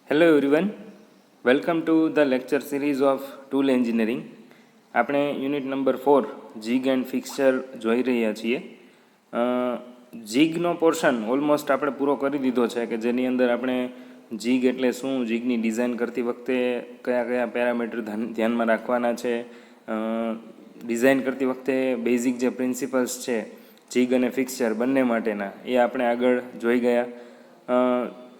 Hello everyone, welcome to the lecture series of tool engineering. આપણે unit number 4 jig and fixture જોઈ રહ્યા છીએ. જીગનો portion almost આપણે પૂરો કરી દીધો છે, કે જેની અંદર આપણે જીગ એટલે શું, જીગની ડિઝાઇન કરતી વખતે કયા કયા પેરામીટર ધ્યાનમાં રાખવાના છે, ડિઝાઇન કરતી વખતે બેઝિક જે પ્રિન્સિપલ્સ છે જીગ અને ફિક્સચર બંને માટેના, એ આપણે આગળ જોઈ ગયા.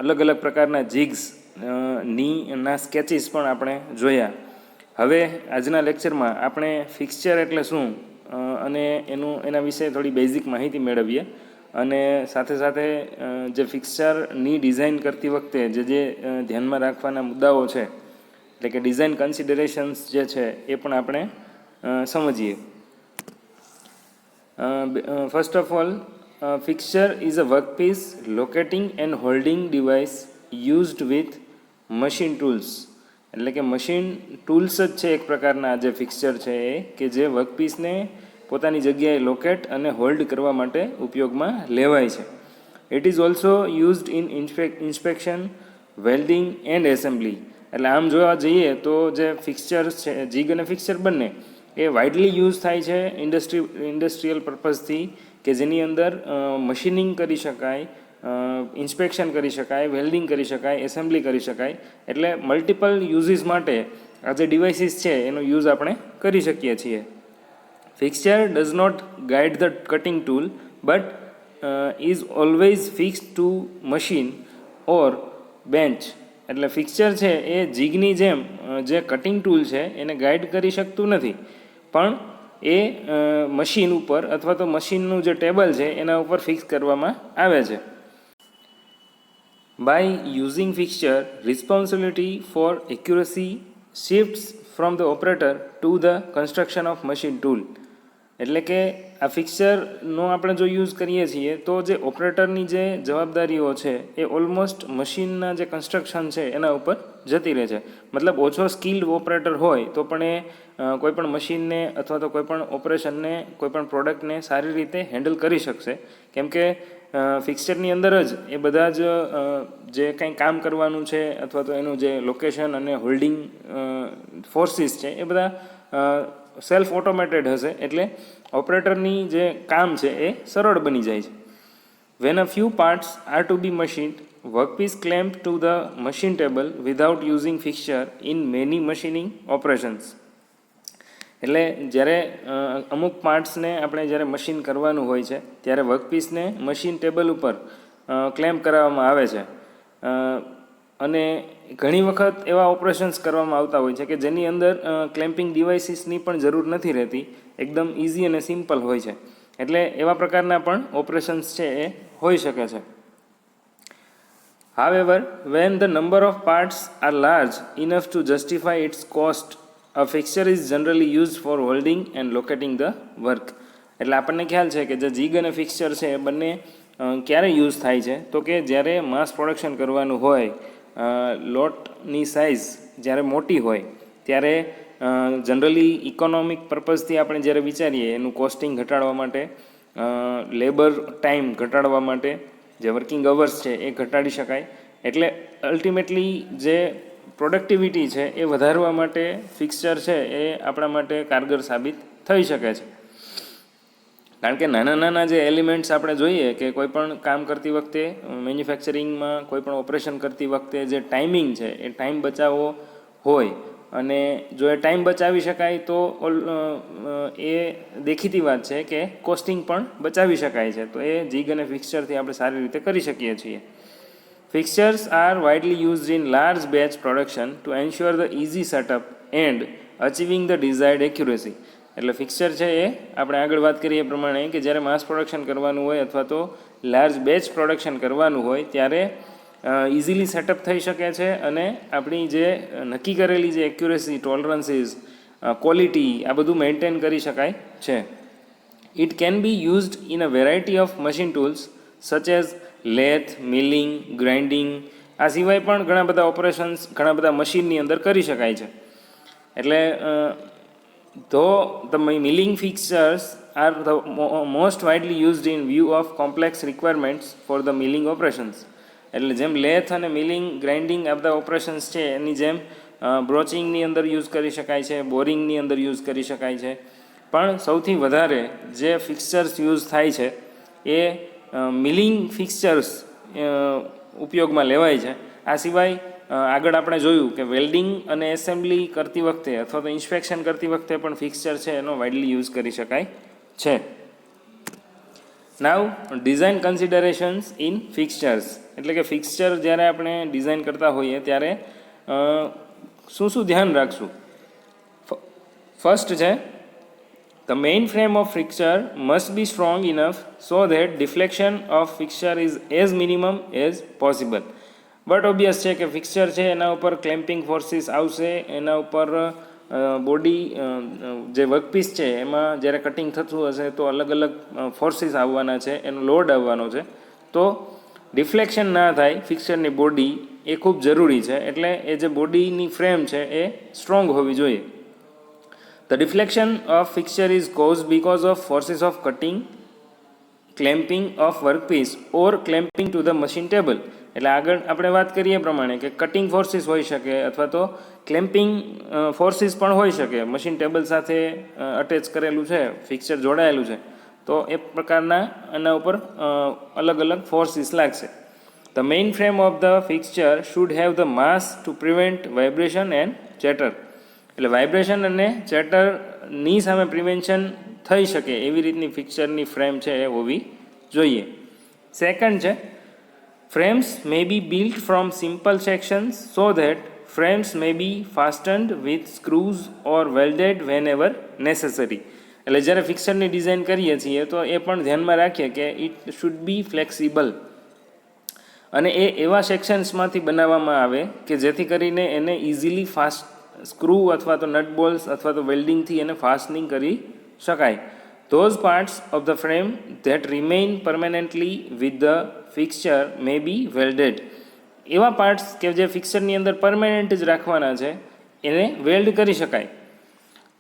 અલગ અલગ પ્રકારના જીગ્સ ના સ્કેચીસ પણ આપણે જોયા. હવે આજના લેક્ચરમાં આપણે ફિક્સચર એટલે શું અને એના વિશે થોડી બેઝિક માહિતી મેળવીએ, અને સાથે સાથે જે ફિક્સચરની ડિઝાઇન કરતી વખતે જે ધ્યાનમાં રાખવાના મુદ્દાઓ છે, એટલે કે ડિઝાઇન કન્સિડરેશન્સ જે છે એ પણ આપણે સમજીએ. First of all, fixture is a workpiece લોકેટિંગ and holding device used with machine tools. એટલે કે મશીન ટૂલ્સ જ છે એક પ્રકારના જે ફિક્સચર છે એ, કે જે વર્કપીસને પોતાની જગ્યાએ લોકેટ અને હોલ્ડ કરવા માટે ઉપયોગમાં લેવાય છે. It is also used in inspection, welding and assembly. એટલે આમ જોવા જઈએ તો જે ફિક્સચર છે, જીગ અને ફિક્સચર બંને એ વાઇડલી યુઝ થાય છે ઇન્ડસ્ટ્રીયલ પર્પઝથી, કે જેની અંદર મશીનિંગ કરી શકાય, ઇન્સ્પેક્શન કરી શકાય, વેલ્ડિંગ કરી શકાય, એસેમ્બલી કરી શકાય. એટલે મલ્ટિપલ યુઝિસ માટે આ જે ડિવાઇસીસ છે એનો યુઝ આપણે કરી શકીએ છીએ. Fixture does not guide the cutting tool but is always fix to machine or bench. એટલે ફિક્સચર છે એ જીગની જેમ જે કટિંગ ટૂલ છે એને ગાઈડ કરી શકતું નથી, પણ એ મશીન ઉપર અથવા તો મશીનનું જે ટેબલ છે એના ઉપર ફિક્સ કરવામાં આવે છે. By using fixture, responsibility for accuracy shifts from the operator to the construction of machine tool. એટલે કે આ ફિક્સચરનો આપણે જો યુઝ કરીએ છીએ તો જે ઓપરેટરની જે જવાબદારીઓ છે એ ઓલમોસ્ટ મશીનના જે કન્સ્ટ્રક્શન છે એના ઉપર જતી રહે છે. મતલબ ઓછો સ્કિલ્ડ ઓપરેટર હોય તો પણ એ કોઈપણ મશીનને અથવા તો કોઈપણ ઓપરેશનને, કોઈપણ પ્રોડક્ટને સારી રીતે હેન્ડલ કરી શકશે, કેમ કે ફિક્સચરની અંદર જ એ બધા જ જે કંઈ કામ કરવાનું છે અથવા તો એનું જે લોકેશન અને હોલ્ડિંગ ફોર્સિસ છે એ બધા સેલ્ફ ઓટોમેટેડ હશે, એટલે ઓપરેટરની જે કામ છે એ સરળ બની જાય છે. When a few parts are to be machined, workpiece clamp to the machine table without using fixture in many machining operations. એટલે જ્યારે અમુક પાર્ટ્સને આપણે જ્યારે મશીન કરવાનું હોય છે ત્યારે વર્કપીસને મશીન ટેબલ ઉપર ક્લેમ્પ કરાવવામાં આવે છે, અને ઘણી વખત એવા ઓપરેશન્સ કરવામાં આવતા હોય છે કે જેની અંદર ક્લેમ્પિંગ ડિવાઇસીસની પણ જરૂર નથી રહેતી, એકદમ ઇઝી અને સિમ્પલ હોય છે. એટલે એવા પ્રકારના પણ ઓપરેશન્સ છે એ હોઈ શકે છે. However, when the number of parts are large enough to justify its cost, a fixture is generally used for holding and locating the work. એટલે આપણને ખ્યાલ છે કે જે જીગ અને ફિક્સચર છે એ બંને ક્યારે યુઝ થાય છે, તો કે જ્યારે માસ પ્રોડક્શન કરવાનું હોય, લોટની સાઇઝ જ્યારે મોટી હોય ત્યારે જનરલી ઇકોનોમિક પર્પઝથી આપણે જ્યારે વિચારીએ એનું કોસ્ટિંગ ઘટાડવા માટે, લેબર ટાઈમ ઘટાડવા માટે, જે વર્કિંગ અવર્સ છે એ ઘટાડી શકાય. એટલે અલ્ટિમેટલી જે પ્રોડક્ટિવિટી છે એ વધારવા માટે ફિક્સચર છે એ આપણા માટે કારગર સાબિત થઈ શકે છે. કારણ કે નાના નાના જે એલિમેન્ટ્સ આપણે જોઈએ કે કોઈ પણ કામ કરતી વખતે, મેન્યુફેક્ચરિંગમાં કોઈ પણ ઓપરેશન કરતી વખતે જે ટાઈમિંગ છે એ ટાઈમ બચાવવો હોય, અને જો એ ટાઈમ બચાવી શકાય તો એ દેખીતી વાત છે કે કોસ્ટિંગ પણ બચાવી શકાય છે. તો એ જીગ અને ફિક્સચરથી આપણે સારી રીતે કરી શકીએ છીએ. Fixtures are widely used in large batch production to ensure the easy setup and achieving the desired accuracy. એટલે ફિક્સચર છે એ આપણે આગળ વાત કરીએ એ પ્રમાણે કે જ્યારે માસ પ્રોડક્શન કરવાનું હોય અથવા તો લાર્જ બેચ પ્રોડક્શન કરવાનું હોય ત્યારે ઇઝીલી સેટઅપ થઈ શકે છે, અને આપણી જે નક્કી કરેલી જે એક્યુરેસી, ટોલરન્સીસ, ક્વોલિટી, આ બધું મેન્ટેન કરી શકાય છે. It can be used in a variety of machine tools such as lathe, milling, grinding. આ સિવાય પણ ઘણા બધા ઓપરેશન્સ ઘણા બધા મશીનની અંદર કરી શકાય છે. એટલે though the milling fixtures are the most widely used in view of complex requirements for the milling operations. એટલે જેમ લેથ અને મિલિંગ ગ્રાઇન્ડિંગ આ બધા ઓપરેશન્સ છે એની જેમ બ્રોચિંગની અંદર યુઝ કરી શકાય છે, બોરિંગની અંદર યુઝ કરી શકાય છે. પણ સૌથી વધારે જે ફિક્સચર્સ યુઝ થાય છે એ મિલિંગ ફિક્સચર્સ ઉપયોગમાં લેવાય છે. આ સિવાય આગળ આપણે જોયું કે વેલ્ડિંગ અને એસેમ્બલી કરતી વખતે અથવા તો ઇન્સ્પેક્શન કરતી વખતે પણ ફિક્સચર છે એનો વાઇડલી યુઝ કરી શકાય છે. નાવ ડિઝાઇન કન્સિડરેશન્સ ઇન ફિક્સચર્સ, એટલે કે ફિક્સચર જ્યારે આપણે ડિઝાઇન કરતા હોઈએ ત્યારે શું શું ધ્યાન રાખશું. ફર્સ્ટ છે the main frame of fixture must be strong enough so that deflection of fixture is as minimum as possible. But obvious છે કે ફિક્સચર છે એના ઉપર ક્લેમ્પિંગ ફોર્સિસ આવશે, એના ઉપર બોડી જે વર્કપીસ છે એમાં જ્યારે કટિંગ થતું હશે તો અલગ અલગ ફોર્સિસ આવવાના છે, એનો લોડ આવવાનો છે. તો ડિફ્લેક્શન ના થાય ફિક્સચરની બોડી એ ખૂબ જરૂરી છે. એટલે એ જે બોડીની ફ્રેમ છે એ સ્ટ્રોંગ હોવી જોઈએ. The deflection of fixture is caused because of forces of cutting, clamping of workpiece or clamping to the machine table. એટલે આગળ આપણે વાત કરીએ પ્રમાણે કે કટિંગ ફોર્સિસ હોઈ શકે અથવા તો ક્લેમ્પિંગ ફોર્સિસ પણ હોઈ શકે. મશીન ટેબલ સાથે અટેચ કરેલું છે, ફિક્સચર જોડાયેલું છે, તો એ પ્રકારના એના ઉપર અલગ અલગ ફોર્સિસ લાગશે. The main frame of the fixture should have the mass to prevent vibration and chatter. એટલે વાઇબ્રેશન અને ચેટરની સામે પ્રિવેન્શન થઈ શકે એવી રીતની ફિક્સચરની ફ્રેમ છે એ હોવી જોઈએ. સેકન્ડ છે frames may be built from simple sections so that frames may be fastened with screws or welded whenever necessary. એટલે જ્યારે ફિક્સચરની ડિઝાઇન કરીએ છીએ તો એ પણ ધ્યાનમાં રાખીએ કે ઇટ શુડ બી ફ્લેક્સિબલ અને એ એવા સેક્શન્સમાંથી બનાવવામાં આવે કે જેથી કરીને એને ઇઝીલી ફાસ્ટ સ્ક્રૂ અથવા તો નટ બોલ્સ અથવા તો વેલ્ડિંગથી એને ફાસ્ટનિંગ કરી શકાય. Those parts of the frame that remain permanently with the fixture may be welded. એવા પાર્ટ્સ કે જે ફિક્સચરની અંદર પરમેનન્ટ જ રાખવાના છે એને વેલ્ડ કરી શકાય.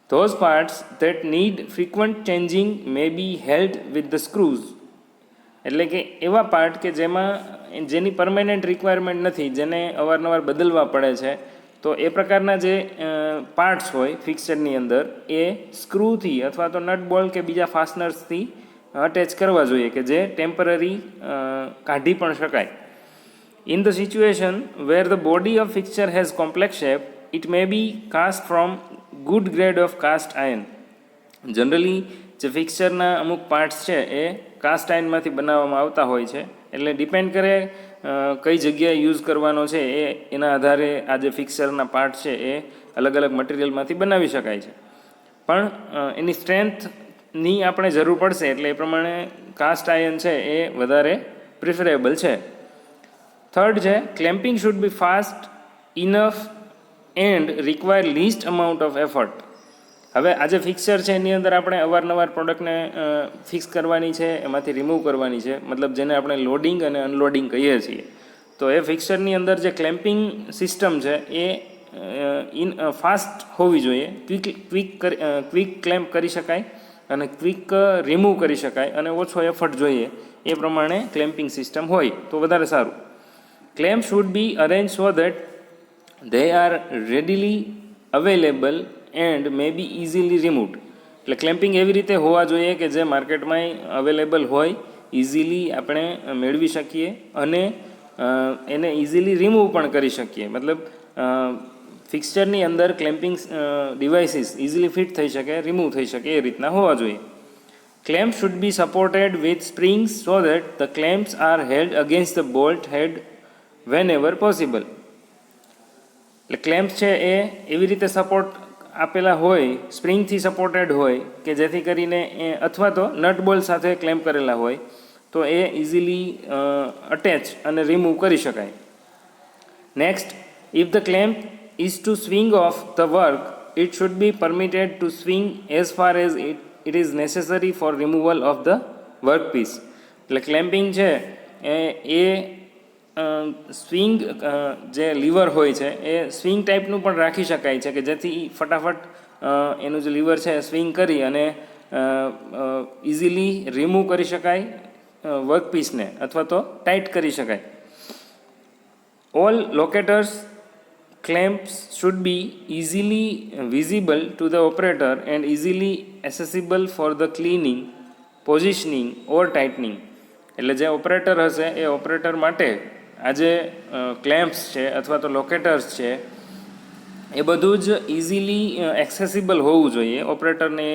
Those parts that need frequent changing may be held with the screws. એટલે કે એવા પાર્ટ કે જેમાં જેની પરમેનન્ટ રિક્વાયરમેન્ટ નથી, જેને અવારનવાર બદલવા પડે છે, તો એ પ્રકારના જે પાર્ટ્સ હોય ફિક્સચરની અંદર એ સ્ક્રૂથી અથવા તો નટ બોલ્ટ કે બીજા ફાસ્ટનર્સથી અટેચ કરવા જોઈએ કે જે ટેમ્પરરી કાઢી પણ શકાય. In the situation where the body of fixture has complex shape it may be cast from good grade of cast iron. Generally જે ફિક્સચરના અમુક પાર્ટ્સ છે એ કાસ્ટ આયર્નમાંથી બનાવવામાં આવતા હોય છે. એટલે ડિપેન્ડ કરે કઈ જગ્યાએ યુઝ કરવાનો છે એ એના આધારે આ જે ફિક્સચરના પાર્ટ છે એ અલગ અલગ મટીરિયલમાંથી બનાવી શકાય છે. પણ એની સ્ટ્રેન્થની આપણે જરૂર પડશે એટલે એ પ્રમાણે કાસ્ટ આયર્ન છે એ વધારે પ્રિફરેબલ છે. થર્ડ છે clamping should be fast enough and require least amount of effort. હવે આ જે ફિક્સચર છે એની અંદર આપણે અવારનવાર પ્રોડક્ટને ફિક્સ કરવાની છે, એમાંથી રિમૂવ કરવાની છે, મતલબ જેને આપણે લોડિંગ અને અનલોડિંગ કહીએ છીએ. તો એ ફિક્સચરની અંદર જે ક્લેમ્પિંગ સિસ્ટમ છે એ ફાસ્ટ હોવી જોઈએ. ક્વિક ક્લેમ્પ કરી શકાય અને ક્વિક રિમૂવ કરી શકાય અને ઓછો એફર્ટ જોઈએ એ પ્રમાણે ક્લેમ્પિંગ સિસ્ટમ હોય તો વધારે સારું. Clamp should be arrange so that they are readily available and may be easily removed. એટલે ક્લેમ્પિંગ એવી રીતે હોવા જોઈએ કે જે માર્કેટમાં અવેલેબલ હોય, ઇઝીલી આપણે મેળવી શકીએ અને એને ઇઝીલી રિમૂવ પણ કરી શકીએ. મતલબ ફિક્સચરની અંદર ક્લેમ્પિંગ ડિવાઇસીસ ઇઝીલી ફિટ થઈ શકે, રિમૂવ થઈ શકે એ રીતના હોવા જોઈએ. Clamp should be supported with springs so that the clamps are held against the bolt head whenever possible. એટલે ક્લેમ્પ છે એ એવી રીતે સપોર્ટ આપેલા હોય, સ્પ્રિંગથી સપોર્ટેડ હોય કે જેથી કરીને એ અથવા તો નટ બોલ્ટ સાથે ક્લેમ્પ કરેલા હોય તો એ ઇઝીલી અટેચ અને રિમૂવ કરી શકાય. Next, if the clamp is to swing off the work it should be permitted to swing as far as it is necessary for removal of the work piece. એટલે clamping છે એ swing જે liver હોય છે એ swing ટાઈપનું પણ રાખી શકાય છે કે જેથી ફટાફટ એનું જે લીવર છે સ્વિંગ કરી અને ઇઝીલી રિમૂવ કરી શકાય વર્કપીસને અથવા તો ટાઈટ કરી શકાય. All locators clamps should be easily visible to the operator and easily accessible for the cleaning, positioning or tightening. એટલે જે ઓપરેટર હશે એ ઓપરેટર માટે આ જે ક્લેમ્પ્સ છે અથવા તો લોકેટર્સ છે એ બધું જ ઇઝીલી એક્સેસિબલ હોવું જોઈએ. ઓપરેટરને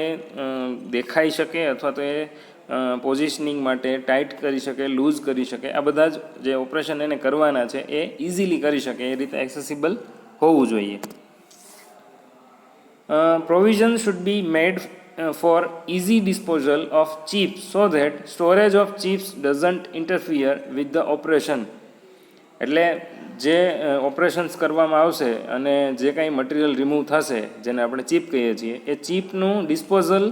દેખાઈ શકે અથવા તો એ પોઝિશનિંગ માટે ટાઈટ કરી શકે, લૂઝ કરી શકે, આ બધા જ જે ઓપરેશન એને કરવાના છે એ ઇઝીલી કરી શકે એ રીતે એક્સેસિબલ હોવું જોઈએ. Provision should be made for easy disposal of chips so that storage of chips doesn't interfere with the operation. એટલે જે ઓપરેશન્સ કરવામાં આવશે અને જે કાંઈ મટીરિયલ રિમૂવ થશે જેને આપણે ચીપ કહીએ છીએ એ ચીપનું ડિસ્પોઝલ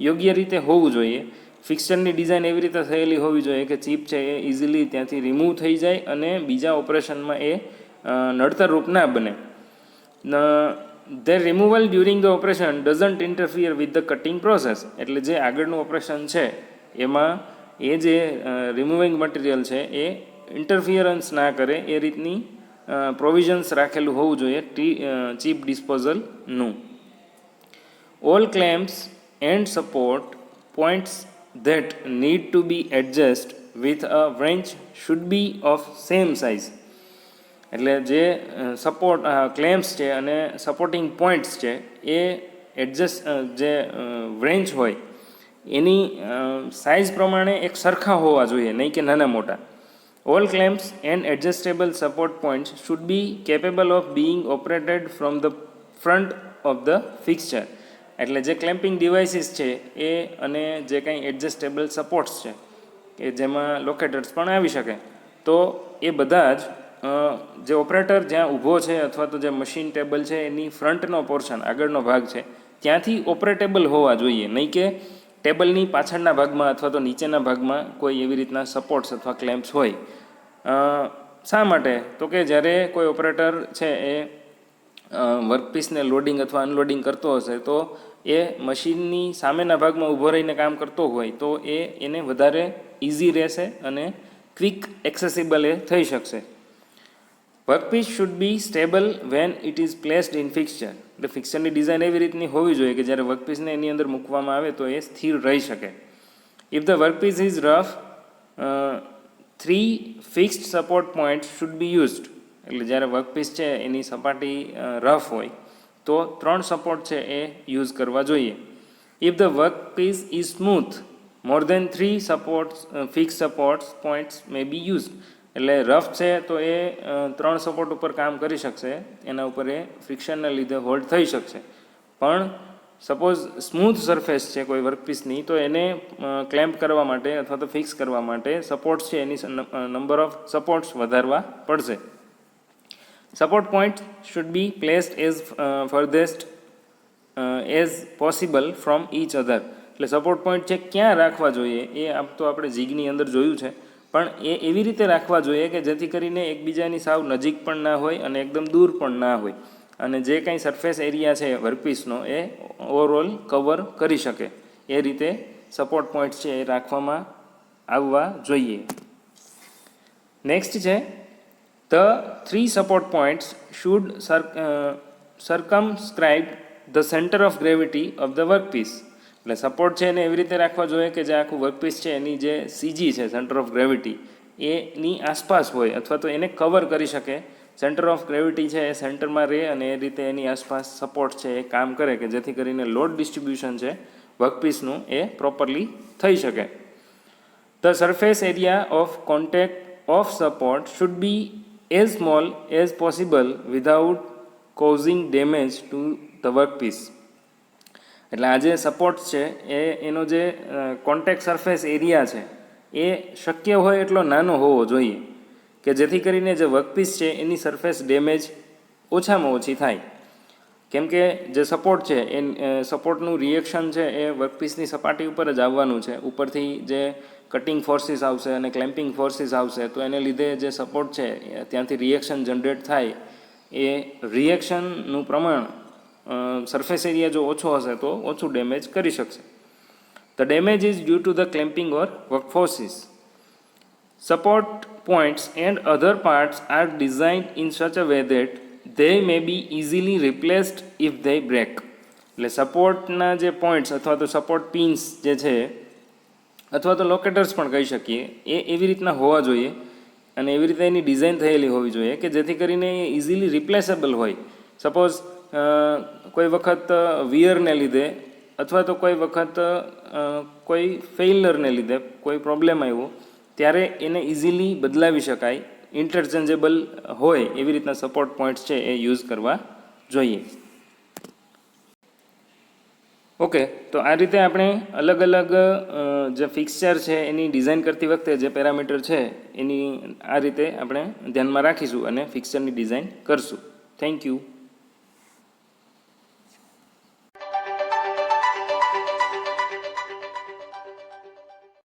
યોગ્ય રીતે હોવું જોઈએ. ફિક્સચરની ડિઝાઇન એવી રીતે થયેલી હોવી જોઈએ કે ચીપ છે એ ઇઝીલી ત્યાંથી રિમૂવ થઈ જાય અને બીજા ઓપરેશનમાં એ નડતરરૂપ ના બને. Their removal during the operation doesn't interfere with the cutting process. એટલે જે આગળનું ઓપરેશન છે એમાં એ જે રિમૂવિંગ મટીરિયલ છે એ ઇન્ટરફિયરન્સ ના કરે એ રીતની પ્રોવિઝન્સ રાખેલું હોવું જોઈએ ચીપ ડિસ્પોઝલનું. All clamps and support points that need to be adjusted with a wrench should be of same size. એટલે જે સપોર્ટ ક્લેમ્પ્સ છે અને સપોર્ટિંગ પોઈન્ટ્સ છે એ એડજસ્ટ જે રેન્ચ હોય એની સાઇઝ પ્રમાણે એક સરખા હોવા જોઈએ, નહીં કે નાના મોટા. All clamps and adjustable support points should be capable of being operated from the front of the fixture. એટલે જે ક્લેમ્પિંગ ડિવાઇસીસ છે એ અને જે કંઈ એડજસ્ટેબલ સપોર્ટ્સ છે કે જેમાં લોકેટર્સ પણ આવી શકે તો એ બધા જ જે ઓપરેટર જ્યાં ઊભો છે અથવા તો જે મશીન ટેબલ છે એની ફ્રન્ટનો પોર્શન આગળનો ભાગ છે ત્યાંથી ઓપરેટેબલ હોવા જોઈએ, નહીં કે ટેબલની પાછળના ભાગમાં અથવા તો નીચેના ભાગમાં કોઈ એવી રીતના સપોર્ટ્સ અથવા ક્લેમ્પ્સ હોય. શા માટે? તો કે જ્યારે કોઈ ઓપરેટર છે એ વર્કપીસને લોડિંગ અથવા અનલોડિંગ કરતો હશે તો એ મશીનની સામેના ભાગમાં ઊભો રહીને કામ કરતો હોય તો એને વધારે ઇઝી રહેશે અને ક્વિક એક્સેસિબલ એ થઈ શકશે. Workpiece should be stable when it is placed in fixture. એટલે ફિક્સચરની ડિઝાઇન એવી રીતની હોવી જોઈએ કે જ્યારે વર્કપીસને એની અંદર મૂકવામાં આવે તો એ સ્થિર રહી શકે. If the workpiece is rough 3 fixed support point should B used. એટલે જ્યારે વર્કપીસ છે એની સપાટી રફ હોય તો 3 સપોર્ટ છે એ યુઝ કરવા જોઈએ. If the workpiece is smooth more than 3 supports fix supports points may be used. એટલે રફ છે તો એ 3 સપોર્ટ ઉપર કામ કરી શકશે, એના ઉપર એ ફ્રિક્શનને લીધે હોલ્ડ થઈ શકશે. પણ સપોઝ સ્મૂથ સરફેસ છે કોઈ વર્કપીસની તો એને ક્લેમ્પ કરવા માટે અથવા તો ફિક્સ કરવા માટે સપોર્ટ્સ છે એની નંબર ઓફ સપોર્ટ્સ વધારવા પડશે. Support point should be placed as farthest as possible from each other. એટલે સપોર્ટ પોઈન્ટ છે ક્યાં રાખવા જોઈએ એ આમ તો આપણે જીગની અંદર જોયું છે, પણ એ એવી રીતે રાખવા જોઈએ કે જેથી કરીને એકબીજાની સાવ નજીક પણ ના હોય અને એકદમ દૂર પણ ના હોય અને જે કાંઈ સરફેસ એરિયા છે વર્કપીસનો એ ઓવરઓલ કવર કરી શકે એ રીતે સપોર્ટ પોઈન્ટ્સ છે એ રાખવામાં આવવા જોઈએ. નેક્સ્ટ છે the 3 support points should circumscribe the centre of gravity of the workpiece. એટલે સપોર્ટ છે એને એવી રીતે રાખવા જોઈએ કે જે આખું વર્કપીસ છે એની જે સીજી છે સેન્ટર ઓફ ગ્રેવિટી એની આસપાસ હોય અથવા તો એને કવર કરી શકે. સેન્ટર ઓફ ગ્રેવિટી છે એ સેન્ટરમાં રહે અને એ રીતે એની આસપાસ સપોર્ટ છે એ કામ કરે કે જેથી કરીને લોડ ડિસ્ટ્રીબ્યુશન છે વર્કપીસનું એ પ્રોપરલી થઈ શકે. The surface area of contact of support should be as small as possible without causing damage to the workpiece. એટલે આ જે સપોર્ટ છે એનો જે કોન્ટેક્ટ સરફેસ એરિયા છે એ શક્ય હોય એટલો નાનો હોવો જોઈએ કે જેથી કરીને જે વર્કપીસ છે એની સરફેસ ડેમેજ ઓછામાં ઓછી થાય. કેમ કે જે સપોર્ટ છે એ સપોર્ટનું રિએક્શન છે એ વર્કપીસની સપાટી ઉપર જ આવવાનું છે. ઉપરથી જે કટિંગ ફોર્સિસ આવશે અને ક્લેમ્પિંગ ફોર્સિસ આવશે તો એને લીધે જે સપોર્ટ છે ત્યાંથી રિએક્શન જનરેટ થાય એ રિએક્શનનું પ્રમાણ સરફેસ એરિયા જો ઓછો હશે તો ઓછું ડેમેજ કરી શકશે. The damage is due to the clamping or work forces. Support points and other parts are designed in such a way that they may be easily replaced if they break. એટલે સપોર્ટના જે points અથવા તો support pins જે છે અથવા તો લોકેટર્સ પણ કહી શકીએ એ એવી રીતના હોવા જોઈએ અને એવી રીતે એની ડિઝાઇન થયેલી હોવી જોઈએ કે જેથી કરીને એ ઇઝીલી રિપ્લેસેબલ હોય. સપોઝ કોઈ વખત વિયરને લીધે અથવા તો કોઈ વખત કોઈ ફેઇલરને લીધે કોઈ પ્રોબ્લેમ આવ્યો ત્યારે એને ઇઝીલી બદલાવી શકાય, ઇન્ટરચેન્જેબલ હોય એવી રીતના સપોર્ટ પોઈન્ટ્સ છે એ યુઝ કરવા જોઈએ. ઓકે, તો આ રીતે આપણે અલગ અલગ જે ફિક્સચર છે એની ડિઝાઇન કરતી વખતે જે પેરામીટર છે એની આ રીતે આપણે ધ્યાનમાં રાખીશું અને ફિક્સચરની ડિઝાઇન કરશું. Thank you.